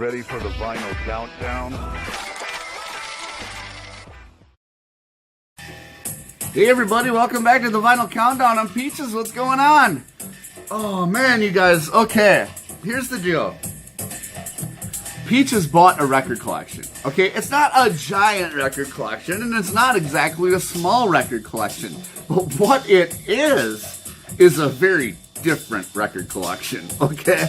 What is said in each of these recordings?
ready for the vinyl countdown? Hey everybody, welcome back to the Vinyl Countdown. I'm Peaches, what's going on? Oh man, you guys, okay, here's the deal. Peaches bought a record collection, okay? It's not a giant record collection, and it's not exactly a small record collection. But what it is a very different record collection, okay?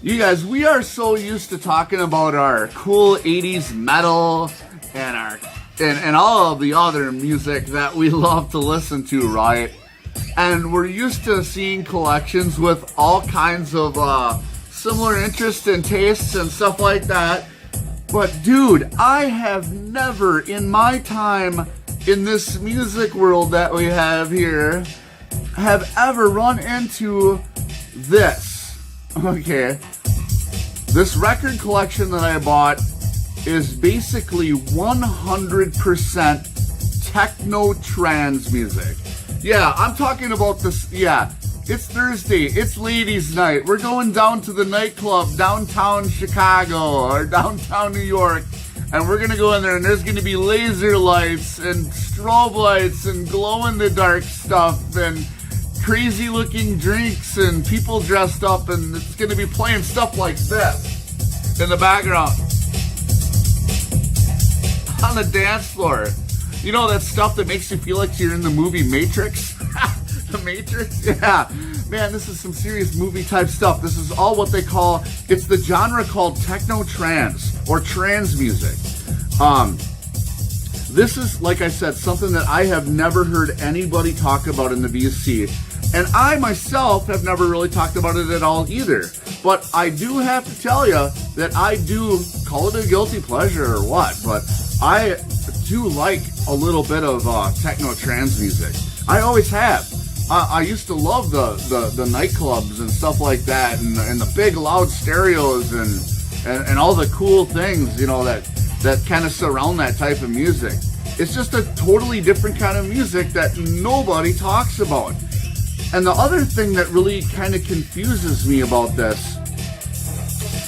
You guys, we are so used to talking about our cool 80s metal and all of the other music that we love to listen to, right? And we're used to seeing collections with all kinds of similar interests and tastes and stuff like that. But dude, I have never in my time in this music world that we have here have ever run into this. Okay, this record collection that I bought is basically 100% techno trance music. Yeah, I'm talking about this. Yeah, it's Thursday, it's ladies' night. We're going down to the nightclub downtown Chicago or downtown New York, and we're gonna go in there and there's gonna be laser lights and strobe lights and glow-in-the-dark stuff and crazy looking drinks and people dressed up, and it's gonna be playing stuff like this in the background on the dance floor. You know that stuff that makes you feel like you're in the movie Matrix? The Matrix? Yeah. Man, this is some serious movie type stuff. This is all what they call, it's the genre called techno trance or trance music. This is, like I said, something that I have never heard anybody talk about in the VSC. And I myself have never really talked about it at all either. But I do have to tell you that I do, call it a guilty pleasure or what, but I do like a little bit of techno trance music. I always have. I used to love the nightclubs and stuff like that, and the big loud stereos and all the cool things, you know, that kind of surround that type of music. It's just a totally different kind of music that nobody talks about. And the other thing that really kind of confuses me about this,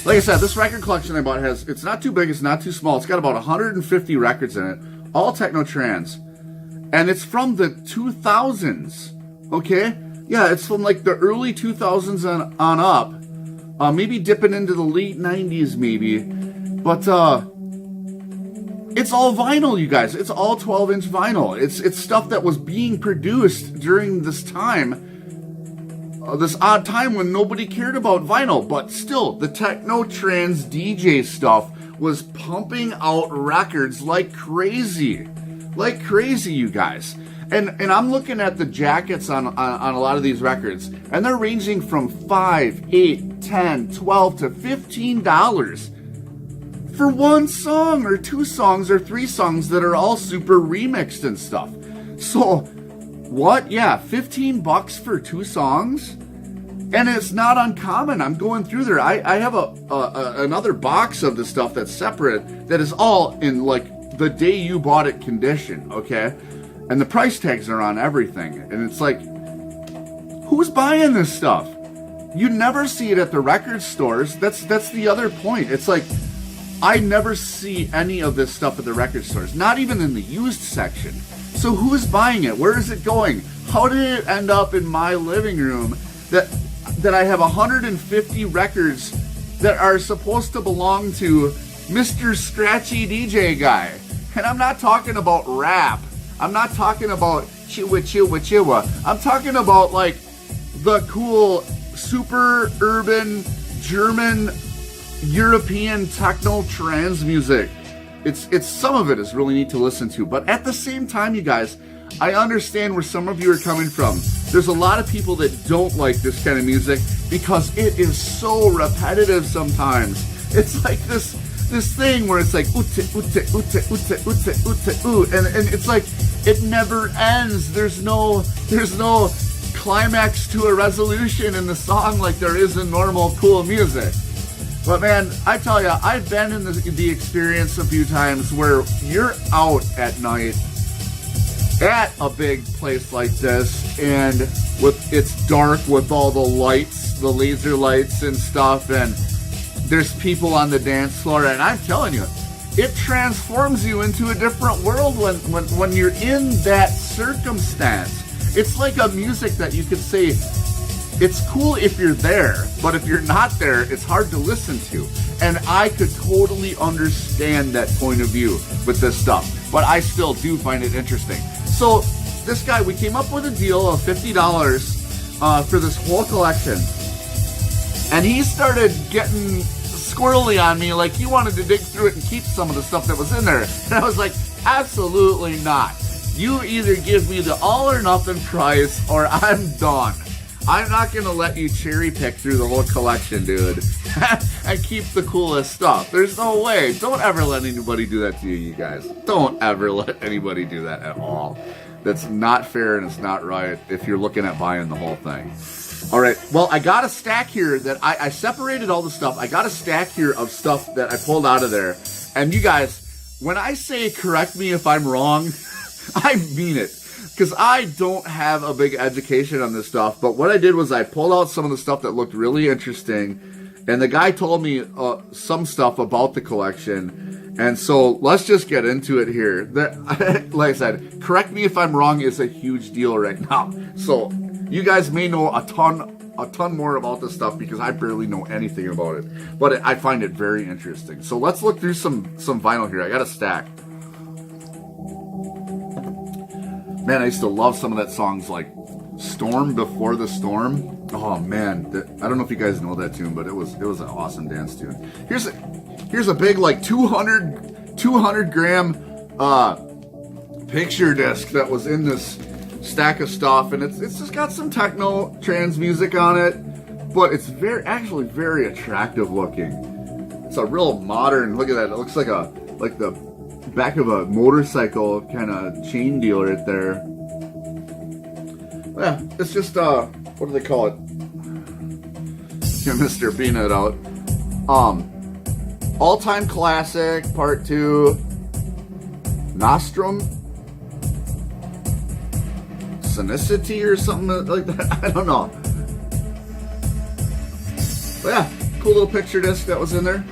like I said, this record collection I bought it's not too big, it's not too small. It's got about 150 records in it, all techno trance. And it's from the 2000s, okay? Yeah, it's from like the early 2000s on up. Maybe dipping into the late 90s maybe. But it's all vinyl, you guys. It's all 12-inch vinyl. It's stuff that was being produced during this time. This odd time when nobody cared about vinyl, but still, the techno trance DJ stuff was pumping out records like crazy, you guys. And I'm looking at the jackets on a lot of these records, and they're ranging from $5, $8, $10, $12 to $15 for one song or two songs or three songs that are all super remixed and stuff. So what? Yeah, $15 for two songs? And it's not uncommon. I'm going through there. I have another box of the stuff that's separate that is all in like the day you bought it condition, okay? And the price tags are on everything. And it's like, who's buying this stuff? You never see it at the record stores. That's the other point. It's like, I never see any of this stuff at the record stores, not even in the used section. So who's buying it? Where is it going? How did it end up in my living room that I have 150 records that are supposed to belong to Mr. Scratchy DJ guy? And I'm not talking about rap. I'm not talking about chiwa chiwa chiwa. I'm talking about like the cool super urban German European techno trance music. It's some of it is really neat to listen to, but at the same time, you guys, I understand where some of you are coming from. There's a lot of people that don't like this kind of music because it is so repetitive sometimes. It's like this thing where it's like oote oote oote oote oote oote ooh, and it's like it never ends. There's no climax to a resolution in the song like there is in normal cool music. But man, I tell you, I've been in the experience a few times where you're out at night at a big place like this, and it's dark with all the lights, the laser lights and stuff, and there's people on the dance floor, and I'm telling you, it transforms you into a different world when you're in that circumstance. It's like a music that you could say, it's cool if you're there, but if you're not there, it's hard to listen to. And I could totally understand that point of view with this stuff, but I still do find it interesting. So this guy, we came up with a deal of $50 for this whole collection, and he started getting squirrely on me, like he wanted to dig through it and keep some of the stuff that was in there. And I was like, absolutely not. You either give me the all or nothing price, or I'm done. I'm not going to let you cherry pick through the whole collection, dude, and keep the coolest stuff. There's no way. Don't ever let anybody do that to you, you guys. Don't ever let anybody do that at all. That's not fair and it's not right if you're looking at buying the whole thing. All right, well, I got a stack here that I separated all the stuff. I got a stack here of stuff that I pulled out of there. And you guys, when I say correct me if I'm wrong, I mean it. Because I don't have a big education on this stuff, but what I did was I pulled out some of the stuff that looked really interesting, and the guy told me some stuff about the collection, and so let's just get into it here. Like I said, correct me if I'm wrong is a huge deal right now. So you guys may know a ton more about this stuff because I barely know anything about it, but I find it very interesting. So let's look through some vinyl here. I got a stack. Man, I used to love some of that songs like Storm Before the Storm. Oh man, I don't know if you guys know that tune, but it was an awesome dance tune. Here's a big like 200 gram picture disc that was in this stack of stuff, and it's just got some techno trance music on it, but it's actually very attractive looking. It's a real modern, look at that, it looks like the back of a motorcycle kind of chain deal right there. Yeah, it's just what do they call it? Get Mr. Peanut out. All-time classic, part 2. Nostrum? Sonicity or something like that? I don't know. But yeah, cool little picture disc that was in there.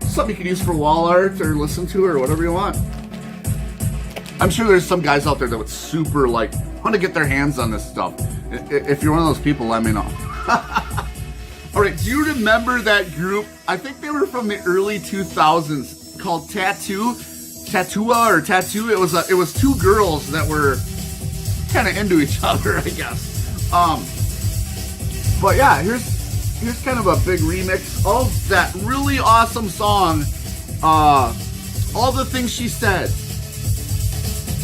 Something you can use for wall art or listen to or whatever you want. I'm sure there's some guys out there that would super want to get their hands on this stuff. If you're one of those people, let me know. All right, do you remember that group? I think they were from the early 2000s called Tattoo or Tattoo. It was two girls that were kind of into each other, I guess. But yeah, here's kind of a big remix of that really awesome song, All the Things She Said.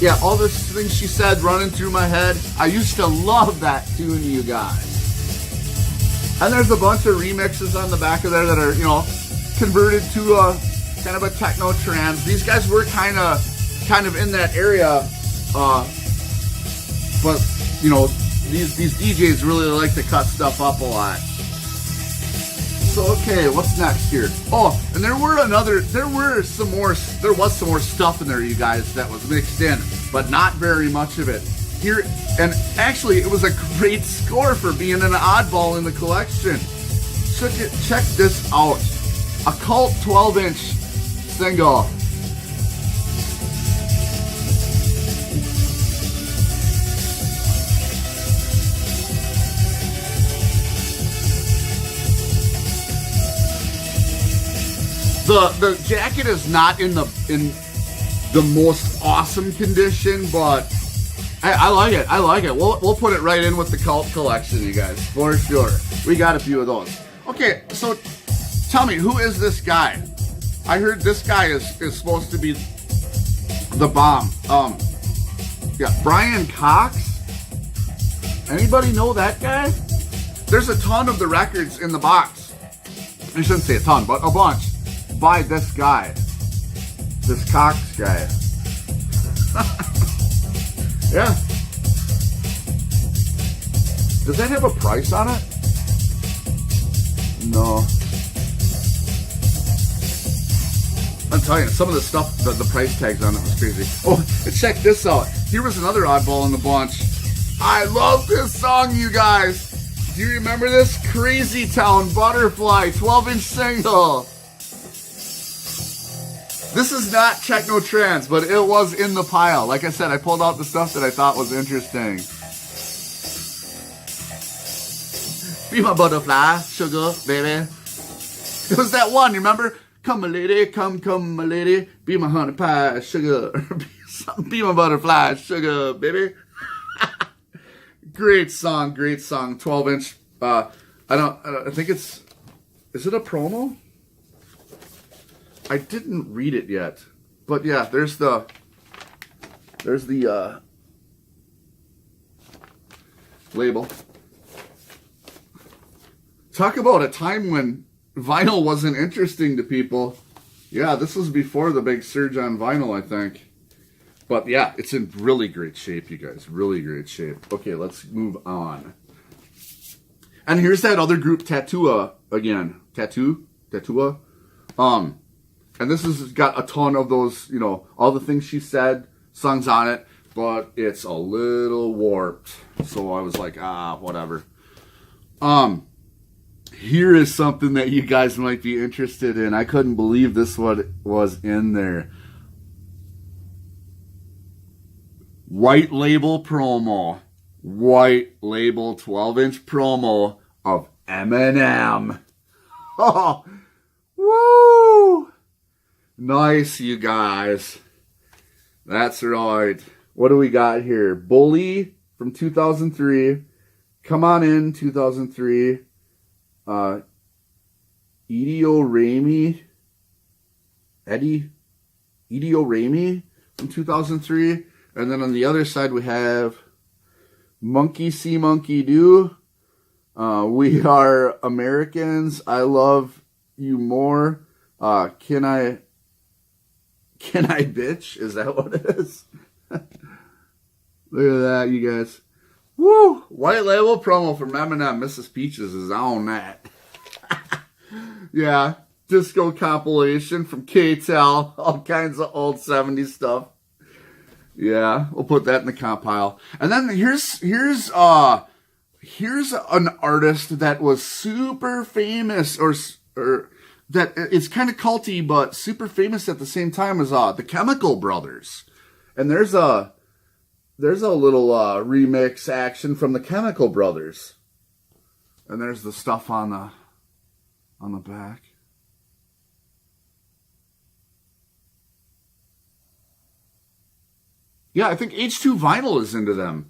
Yeah, all the things she said running through my head. I used to love that tune, you guys. And there's a bunch of remixes on the back of there that are, converted to a kind of a techno trance. These guys were kind of in that area, but these DJs really like to cut stuff up a lot. So okay, what's next here? Oh, and there was some more stuff in there, you guys, that was mixed in, but not very much of it. Here, and actually, it was a great score for being an oddball in the collection. Check this out. A Cult 12-inch single. The jacket is not in the most awesome condition, but I like it. I like it. We'll put it right in with the Cult collection, you guys, for sure. We got a few of those. Okay, so tell me, who is this guy? I heard this guy is supposed to be the bomb. Yeah, Brian Cox. Anybody know that guy? There's a ton of the records in the box. I shouldn't say a ton, but a bunch. By this guy. This Cox guy. Yeah. Does that have a price on it? No. I'm telling you, some of the stuff, the price tags on it was crazy. Oh, and check this out. Here was another oddball in the bunch. I love this song, you guys. Do you remember this? Crazy Town Butterfly 12-inch single. This is not techno trance, but it was in the pile. Like I said, I pulled out the stuff that I thought was interesting. Be my butterfly, sugar, baby. It was that one, you remember? Come, my lady, come, my lady. Be my honey pie, sugar. Be my butterfly, sugar, baby. Great song, 12-inch. I think it's, is it a promo? I didn't read it yet. But yeah, there's the label. Talk about a time when vinyl wasn't interesting to people. Yeah, this was before the big surge on vinyl, I think. But yeah, it's in really great shape, you guys. Really great shape. Okay, let's move on. And here's that other group, Tattooa, again. Tattooa. And this has got a ton of those, you know, all the things she said, songs on it, but it's a little warped. So I was like, whatever. Here is something that you guys might be interested in. I couldn't believe this one was in there. White label promo. White label 12-inch promo of Eminem. Oh, woo! Nice, you guys. That's right. What do we got here? Bully from 2003. Come On In, 2003. Edio Ramey from 2003. And then on the other side we have Monkey See Monkey Do. We Are Americans. I Love You More. Can I bitch? Is that what it is? Look at that, you guys. Woo! White label promo from Eminem. Mrs. Peaches is on that. Yeah. Disco compilation from K-Tel. All kinds of old 70s stuff. Yeah. We'll put that in the comp pile. And then here's an artist that was super famous or that it's kind of culty, but super famous at the same time as the Chemical Brothers. And there's a little remix action from the Chemical Brothers. And there's the stuff on the back. Yeah, I think H2 Vinyl is into them.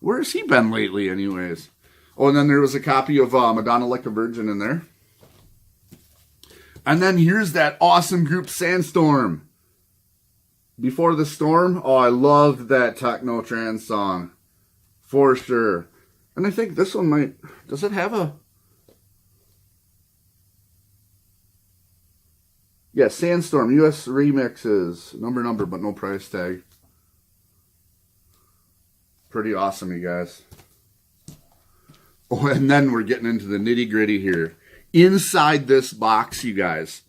Where has he been lately anyways? Oh, and then there was a copy of Madonna Like a Virgin in there. And then here's that awesome group Sandstorm. Before the Storm. Oh, I loved that techno trance song. For sure. And I think this one might... Does it have a... Yeah, Sandstorm. US remixes. Number, but no price tag. Pretty awesome, you guys. Oh, and then we're getting into the nitty-gritty here. Inside this box, you guys,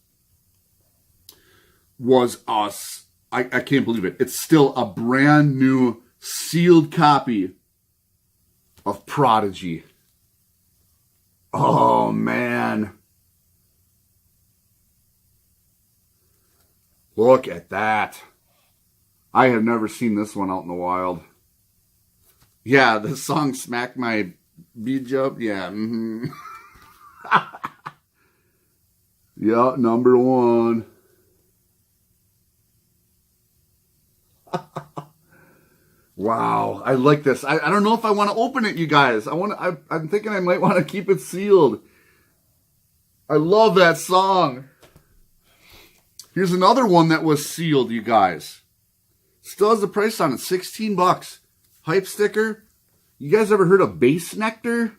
was us. I can't believe it. It's still a brand new sealed copy of Prodigy. Oh, man. Look at that. I have never seen this one out in the wild. Yeah, the song Smack My Beach Up. Yeah. Mm-hmm. Yeah, number one. Wow, I like this. I don't know if I want to open it, you guys. I'm thinking I might want to keep it sealed. I love that song. Here's another one that was sealed, you guys. Still has the price on it, $16. Hype sticker. You guys ever heard of Bass Nectar?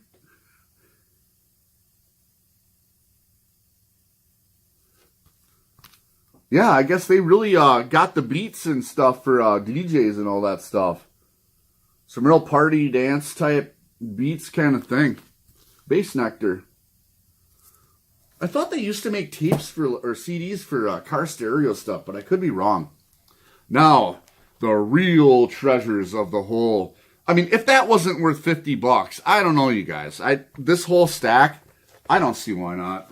Yeah, I guess they really got the beats and stuff for DJs and all that stuff. Some real party dance type beats kind of thing. Bass Nectar. I thought they used to make tapes for or CDs for car stereo stuff, but I could be wrong. Now, the real treasures of the whole I mean, if that wasn't worth 50 bucks, I don't know, you guys. This whole stack, I don't see why not.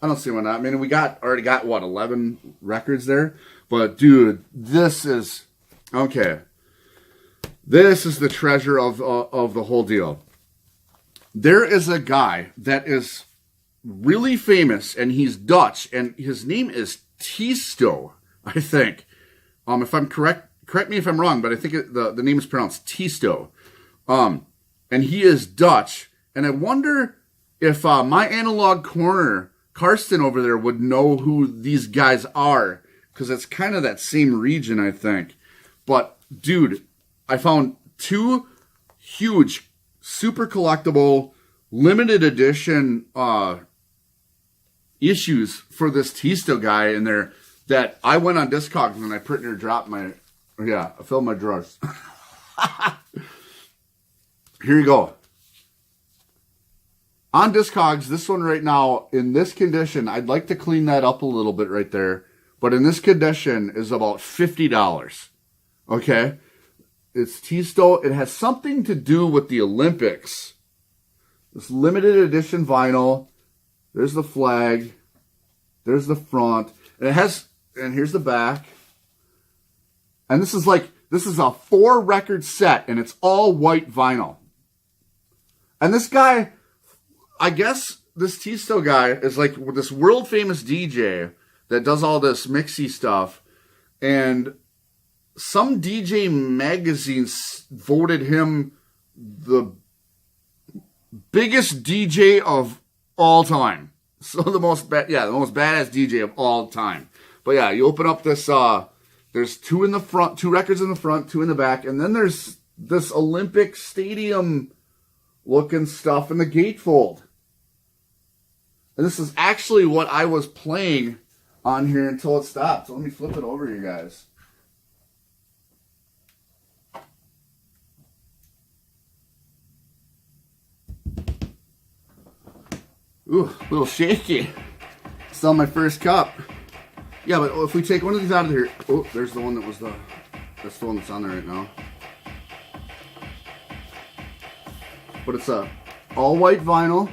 I don't see why not. I mean, we already got what, 11 records there? But dude, this is okay. This is the treasure of the whole deal. There is a guy that is really famous, and he's Dutch, and his name is Tisto, I think. If I'm correct me if I'm wrong, but I think the name is pronounced Tisto. And he is Dutch, and I wonder if my analog corner, Karsten over there, would know who these guys are, because it's kind of that same region, I think. But dude, I found 2 huge, super collectible, limited edition issues for this Tisto guy in there that I went on Discogs and I printed or dropped I filled my drawers. Here you go. On Discogs, this one right now, in this condition, I'd like to clean that up a little bit right there, but in this condition is about $50. Okay? It's Tisto. It has something to do with the Olympics. This limited edition vinyl. There's the flag. There's the front. And here's the back. And this is a 4-record set, and it's all white vinyl. And this guy, I guess this Tisto guy is like this world famous DJ that does all this mixy stuff. And some DJ magazines voted him the biggest DJ of all time. So the most badass DJ of all time. But yeah, you open up this, there's 2 in the front, 2 records in the front, 2 in the back, and then there's this Olympic Stadium looking stuff in the gatefold. And this is actually what I was playing on here until it stopped. So let me flip it over you guys. Ooh, a little shaky. Still my first cup. Yeah, but if we take one of these out of here, oh, there's the one that's the one that's on there right now. But it's a all white vinyl.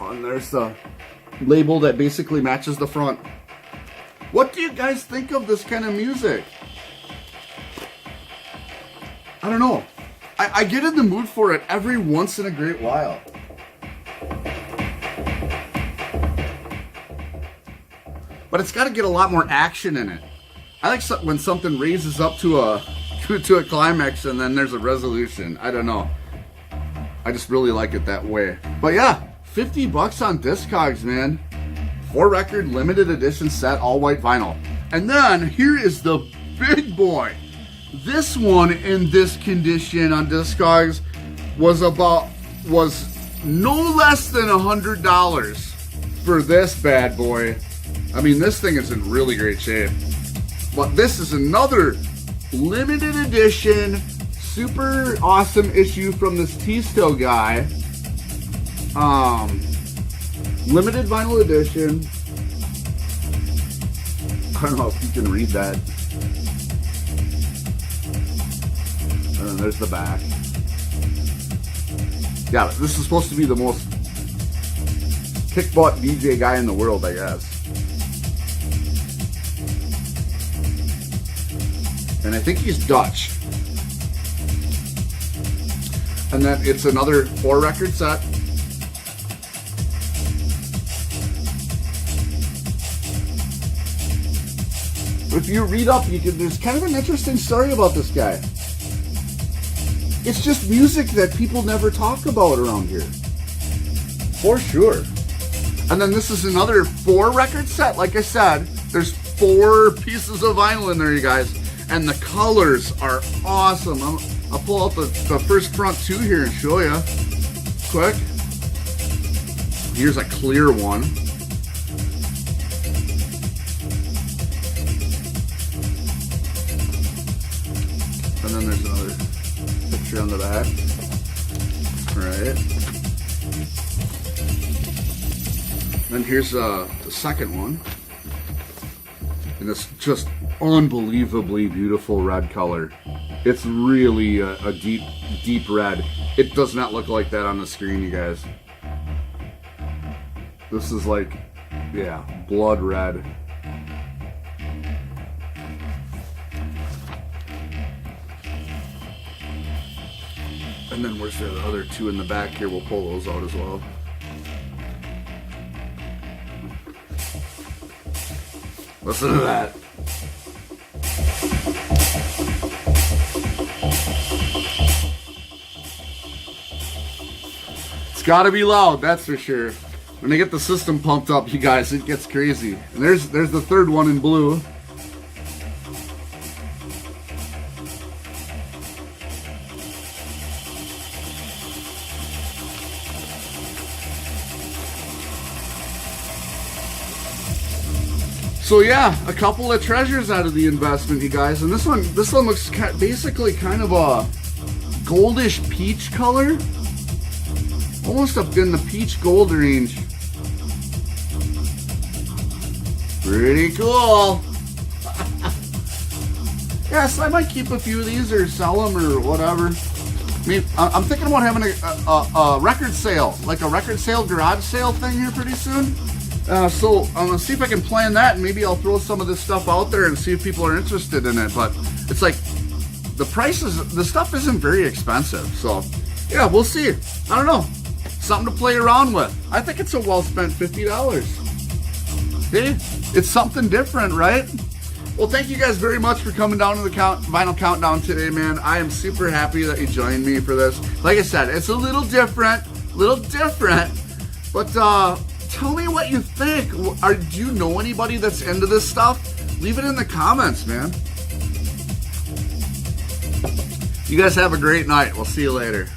And there's the label that basically matches the front. What do you guys think of this kind of music? I don't know. I get in the mood for it every once in a great while. But it's got to get a lot more action in it. I like when something raises up to a climax and then there's a resolution. I don't know. I just really like it that way. But yeah, $50 on Discogs, man. 4-record limited edition set, all white vinyl. And then here is the big boy. This one in this condition on Discogs was no less than $100 for this bad boy. I mean, this thing is in really great shape. But this is another limited edition, super awesome issue from this Tisto guy. Limited vinyl edition. I don't know if you can read that. And then there's the back. Yeah, this is supposed to be the most kick-butt DJ guy in the world, I guess. And I think he's Dutch. And then it's another 4-record set. If you read up, there's kind of an interesting story about this guy. It's just music that people never talk about around here. For sure. And then this is another 4-record set. Like I said, there's 4 pieces of vinyl in there, you guys. And the colors are awesome. I'll pull out the first front 2 here and show you. Quick. Here's a clear one. And then there's another picture on the back. Right. Then here's the second one. And it's just unbelievably beautiful red color. It's really a deep, deep red. It does not look like that on the screen, you guys. This is like, yeah, blood red. And then where's the other two in the back here? We'll pull those out as well. Listen to that. It's gotta be loud, that's for sure. When they get the system pumped up, you guys, it gets crazy. And there's the third one in blue. So yeah, a couple of treasures out of the investment, you guys. And this one looks basically kind of a goldish peach color. Almost up in the peach gold range. Pretty cool. Yes, I might keep a few of these or sell them or whatever. I mean, I'm thinking about having a record sale, like a record sale, garage sale thing here pretty soon. So I'm gonna see if I can plan that, and maybe I'll throw some of this stuff out there and see if people are interested in it. But it's like the stuff isn't very expensive. So yeah, we'll see. I don't know. Something to play around with. I think it's a well-spent $50. Hey, it's something different, right? Well, thank you guys very much for coming down to the Vinyl Countdown today, man. I am super happy that you joined me for this. Like I said, it's a little different, but tell me what you think. Do you know anybody that's into this stuff? Leave it in the comments, man. You guys have a great night. We'll see you later.